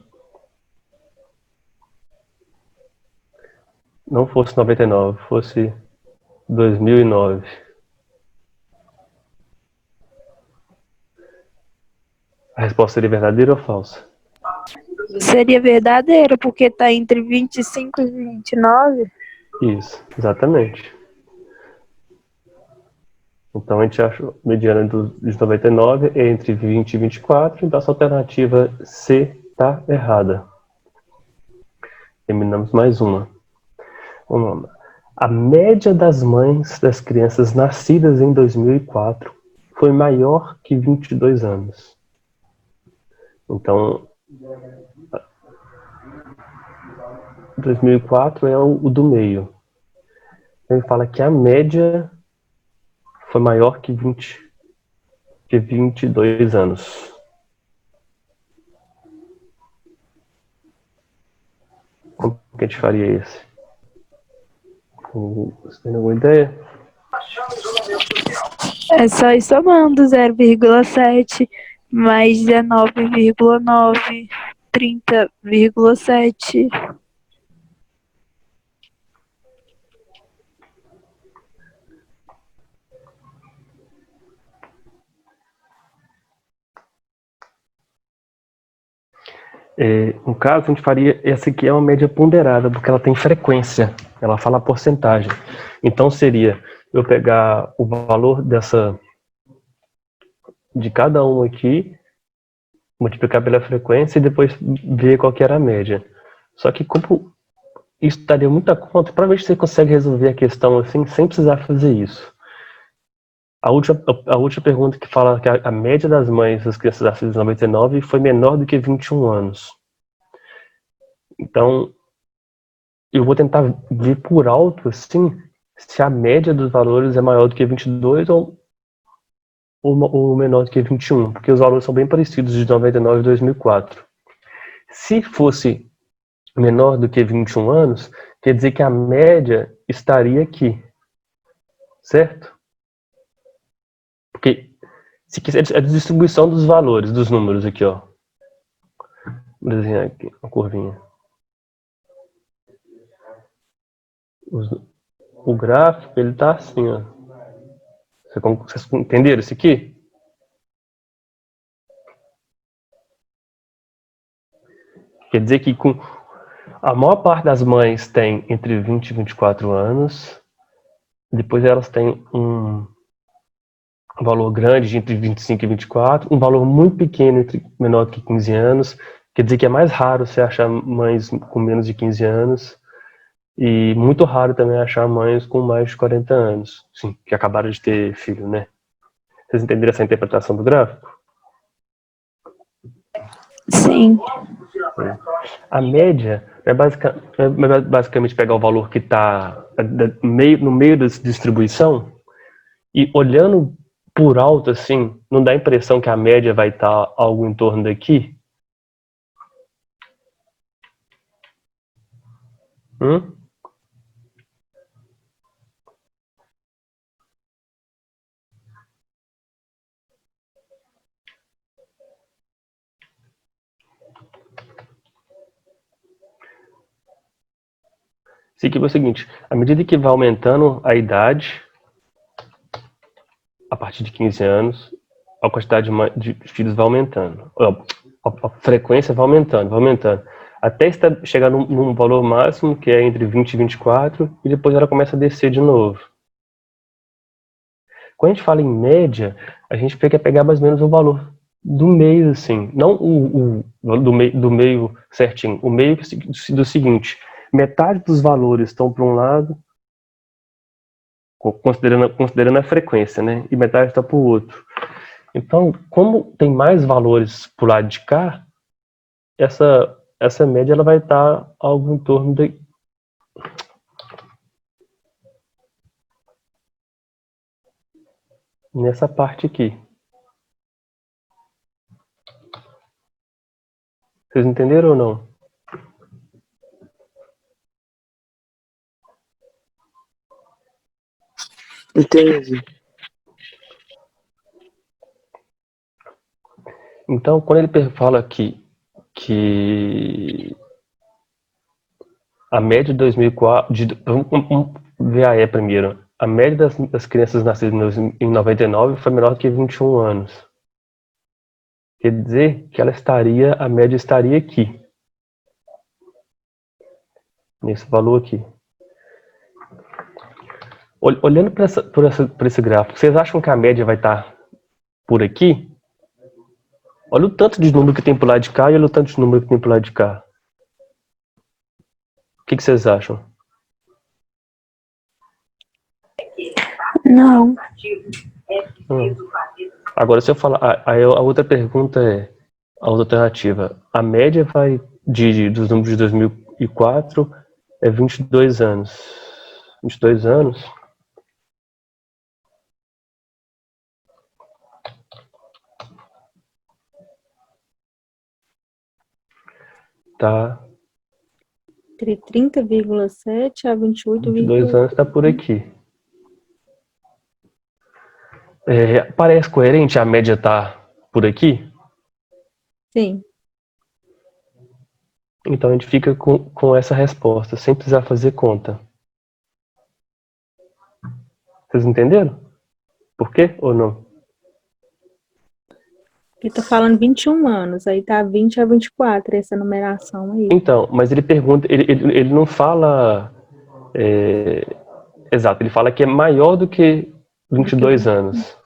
Não fosse 99, fosse 2009. A resposta seria verdadeira ou falsa? Seria verdadeiro, porque tá entre 25 e 29. Isso, exatamente. Então a gente acha a mediana de 99 é entre 20 e 24, então essa alternativa C está errada. Terminamos mais uma. Vamos lá. A média das mães das crianças nascidas em 2004 foi maior que 22 anos. Então, 2004 é o do meio. Ele fala que a média foi maior que 22 anos. Como que a gente faria esse? Você tem alguma ideia? É só ir somando 0,7 mais 19,9, 30,7. No caso, a gente faria, essa aqui é uma média ponderada, porque ela tem frequência, ela fala porcentagem. Então seria eu pegar o valor de cada um aqui, multiplicar pela frequência e depois ver qual que era a média. Só que como isso daria muita conta, provavelmente você consegue resolver a questão assim, sem precisar fazer isso. A última pergunta que fala que a média das mães das crianças nascidas em 99 foi menor do que 21 anos. Então, eu vou tentar ver por alto, assim, se a média dos valores é maior do que 22 ou menor do que 21, porque os valores são bem parecidos de 99 e 2004. Se fosse menor do que 21 anos, quer dizer que a média estaria aqui, certo? Porque se quiser, é a distribuição dos valores, dos números aqui, ó. Vou desenhar aqui uma curvinha. O gráfico, ele tá assim, ó. Vocês entenderam isso aqui? Quer dizer que a maior parte das mães tem entre 20 e 24 anos, depois elas têm um valor grande de entre 25 e 24, um valor muito pequeno, menor do que 15 anos, quer dizer que é mais raro você achar mães com menos de 15 anos, e muito raro também achar mães com mais de 40 anos, sim, que acabaram de ter filho, né? Vocês entenderam essa interpretação do gráfico? Sim. A média é basicamente pegar o valor que está no meio da distribuição e olhando por alto assim, não dá a impressão que a média vai estar algo em torno daqui? Isso aqui é o seguinte, à medida que vai aumentando a idade, a partir de 15 anos, a quantidade de filhos vai aumentando. A frequência vai aumentando. Até chegar num valor máximo, que é entre 20 e 24, e depois ela começa a descer de novo. Quando a gente fala em média, a gente quer pegar mais ou menos o valor do meio, assim. Não do meio certinho. O meio do seguinte, metade dos valores estão para um lado, considerando a frequência, né? E metade está para o outro. Então, como tem mais valores para o lado de cá, essa média ela vai estar algo em torno de... nessa parte aqui. Vocês entenderam ou não? Entendi. Então, quando ele fala que a média de 2004, vamos ver a primeiro. A média das crianças nascidas em 99 foi menor que 21 anos. Quer dizer que a média estaria aqui. Nesse valor aqui. Olhando para esse gráfico, vocês acham que a média vai estar por aqui? Olha o tanto de número que tem por lado de cá e olha o tanto de número que tem por lado de cá. O que vocês acham? Não. Agora, se eu falar... a outra pergunta é... A outra alternativa. A média dos números de 2004 é 22 anos. 22 anos... Tá. Entre 30,7 a 22 28,8. anos tá por aqui. Parece coerente a média tá por aqui? Sim. Então a gente fica com essa resposta, sem precisar fazer conta. Vocês entenderam? Por quê ou não? Ele tá falando 21 anos, aí tá 20 a 24, essa numeração aí. Então, mas ele pergunta, ele não fala exato, ele fala que é maior do que 22 anos.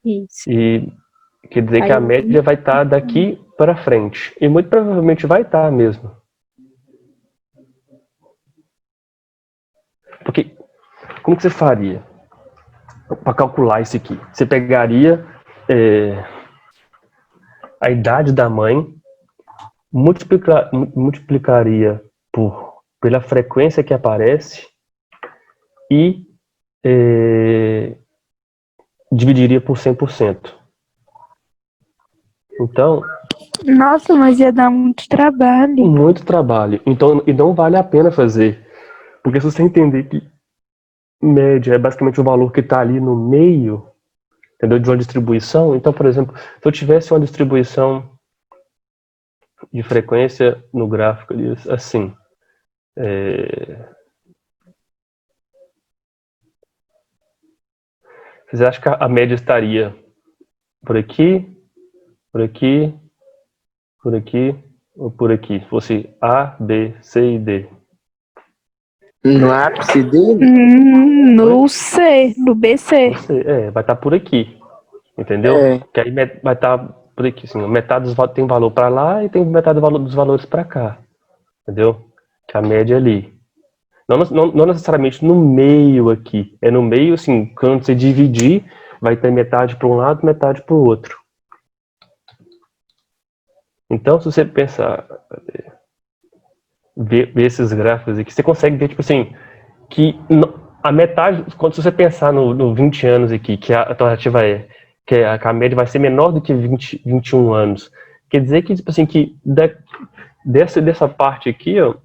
Isso. E quer dizer Aí que a média vai estar daqui para frente. E muito provavelmente vai estar mesmo. Porque, como que você faria para calcular isso aqui? Você pegaria a idade da mãe, multiplicaria pela frequência que aparece e dividiria por 100%. Então... Nossa, mas ia dar muito trabalho. Muito trabalho. Então, e não vale a pena fazer. Porque se você entender que média é basicamente o valor que está ali no meio, entendeu? De uma distribuição. Então, por exemplo, se eu tivesse uma distribuição de frequência no gráfico ali, assim, vocês acham que a média estaria por aqui, por aqui, por aqui ou por aqui? Se fosse A, B, C e D. No ápice dele? No C, no BC. Vai estar por aqui. Entendeu? Que aí vai estar por aqui, assim, metade dos tem valor para lá e tem metade dos valores para cá. Entendeu? Que a média é ali. Não necessariamente no meio aqui. É no meio, assim, quando você dividir, vai ter metade para um lado, metade para o outro. Então, se você pensar, ver esses gráficos aqui, você consegue ver, tipo assim, que a metade, quando você pensar no 20 anos aqui, que a alternativa que a média vai ser menor do que 21 anos, quer dizer que, tipo assim, que dessa parte aqui, ó,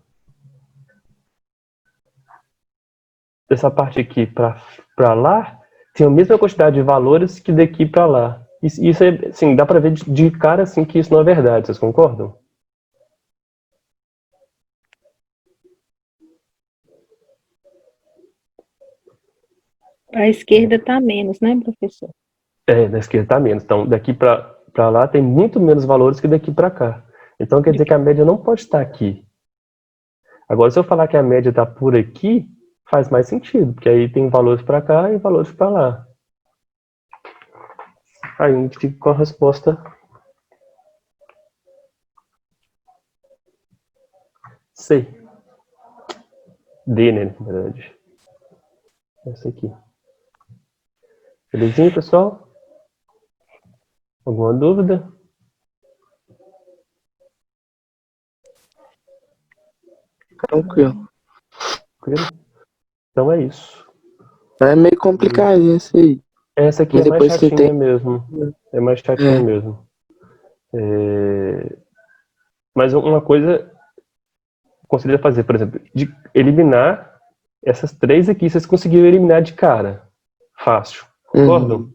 dessa parte aqui para lá, tem a mesma quantidade de valores que daqui para lá. Isso é, assim, dá para ver de cara, assim, que isso não é verdade, vocês concordam? A esquerda tá menos, né, professor? Da esquerda tá menos. Então, daqui para lá tem muito menos valores que daqui para cá. Então, quer dizer que a média não pode estar aqui. Agora, se eu falar que a média está por aqui, faz mais sentido, porque aí tem valores para cá e valores para lá. Aí a gente fica com a resposta C. D, né, na verdade. Essa aqui. Belezinha, pessoal? Alguma dúvida? Tranquilo. Então é isso. É meio complicadinho isso aí. Essa aqui Mas é mais depois que chatinha tem. mesmo. É mais chatinha mesmo. Mas uma coisa que eu consigo fazer, por exemplo, de eliminar essas 3 aqui vocês conseguiram eliminar de cara. Fácil. Concordam?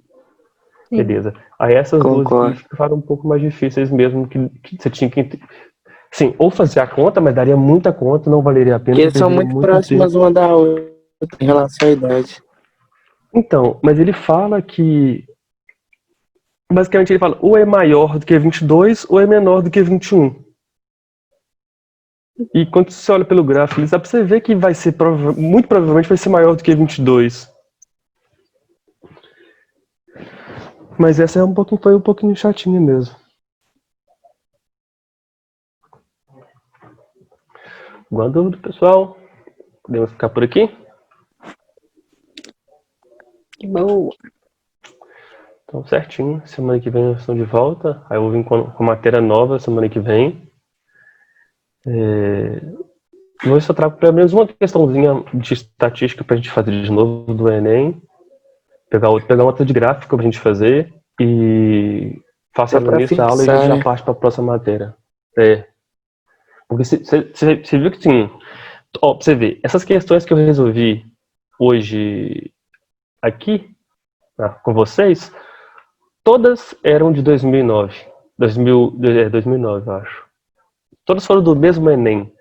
Sim. Beleza. Aí essas 2 Concordo. aqui ficaram um pouco mais difíceis mesmo, que você tinha que... Sim, ou fazer a conta, mas daria muita conta, não valeria a pena. Porque eles são perderia muito muito próximas tempo. uma da outra em relação à idade. Então, mas ele fala que... Basicamente ele fala, ou é maior do que 22, ou é menor do que 21. E quando você olha pelo gráfico, dá pra você ver que vai ser, muito provavelmente vai ser maior do que 22. Mas essa foi um pouquinho chatinha mesmo. Alguma dúvida, pessoal? Podemos ficar por aqui? Boa. Então, certinho. Semana que vem nós estamos de volta. Aí eu vou vir com matéria nova semana que vem. Hoje só trago pelo menos uma questãozinha de estatística pra gente fazer de novo do Enem. Pegar uma outra de gráfico pra gente fazer. E faça É ela pra nessa aula e a gente fixar, já né? parte pra próxima matéria. Porque você viu que sim. Ó, pra você ver, essas questões que eu resolvi hoje aqui, com vocês, todas eram de 2009. 2009, eu acho. Todas foram do mesmo Enem, pra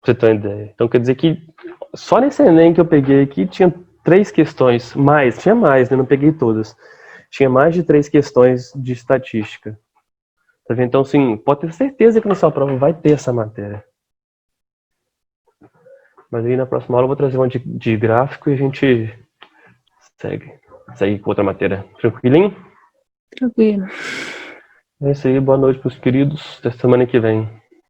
você ter uma ideia. Então quer dizer que só nesse Enem que eu peguei aqui tinha 3 questões, tinha mais, né? Não peguei todas. Tinha mais de 3 questões de estatística. Tá vendo? Então, sim, pode ter certeza que na sua prova vai ter essa matéria. Mas aí na próxima aula eu vou trazer uma de gráfico e a gente segue com outra matéria. Tranquilinho? Tranquilo. É isso aí, boa noite pros queridos. Até semana que vem.